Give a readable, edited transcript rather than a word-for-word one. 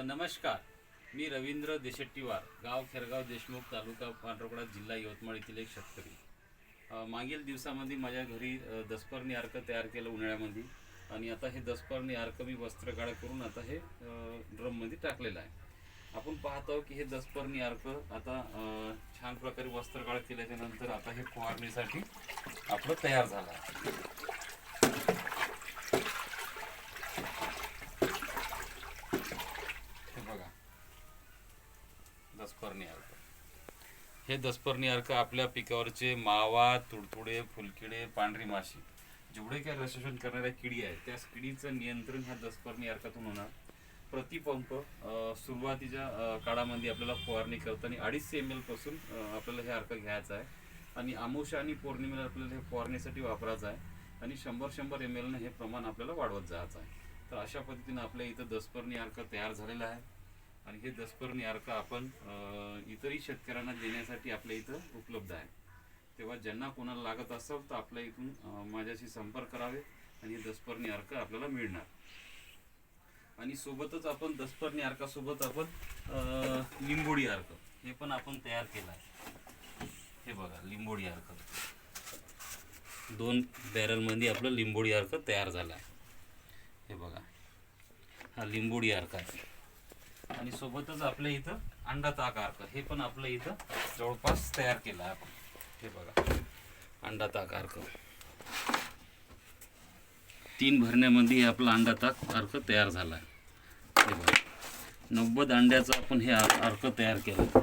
नमस्कार, मी रवींद्र देशेट्टीवार, गाव खेरगाव, देशमुख, तालुका पांढरकवडा, जिल्हा यवतमाळ येथील एक शेतकरी. मागील दिवसामध्ये माझ्या घरी दसपर्णी अर्क तयार केलं उन्हाळ्यामध्ये, आणि आता हे दसपर्णी अर्क मी वस्त्रगाळ करून आता हे ड्रममध्ये टाकलेलं आहे. आपण पाहतो की हे दसपर्णी अर्क आता छान प्रकारे वस्त्रगाळ केल्याच्यानंतर आता हे फवारणीसाठी आपलं तयार झालं आहे. दसपर्णी अर्क, हे दसपर्णी अर्क आपल्या पिकावरचे मावा, तुडतुडे, फुलकिडे, पांढरी माशी, जेवढे काही रसशोषण करणाऱ्या किडी आहेत त्या किडीचं नियंत्रण ह्या दसपर्णी अर्कातून होणार. प्रतिपंप सुरुवातीच्या काळामध्ये आपल्याला फवारणी करताना 250 ml पासून आपल्याला हे अर्क घ्यायचं आहे, आणि अमावस्या आणि पौर्णिमेला आपल्याला हे फवारणीसाठी वापरायचं आहे, आणि 100 ml हे प्रमाण आपल्याला वाढवत जायचं आहे. तर अशा पद्धतीने आपल्या इथं दसपर्णी अर्क तयार झालेला आहे, आणि हे दसपर्णी अर्क आपण इतरही शेतकऱ्यांना देण्यासाठी आपल्या इथं उपलब्ध आहे. तेव्हा ज्यांना कोणाला लागत असेल तर आपल्या इथून माझ्याशी संपर्क करावे, आणि हे दसपर्णी अर्क आपल्याला मिळणार. आणि सोबतच आपण दसपर्णी अर्कासोबत आपण लिंबोडी अर्क हे पण आपण तयार केलं आहे. हे बघा, लिंबोडी अर्क 2 बॅरलमध्ये आपलं लिंबोडी अर्क तयार झाला आहे. हे बघा, हा लिंबोडी अर्क आहे. आणि सोबतच आपल्या इथं अंडा ताक अर्क हे पण आपल्या इथं जवळपास तयार केलं आहे आपण. हे बघा, अंडा ताक अर्क 3 भरण्यामध्ये आपला अंडा ताक अर्क तयार झाला आहे. हे बघा, 90 अंड्याचा आपण हे अर्क तयार केला.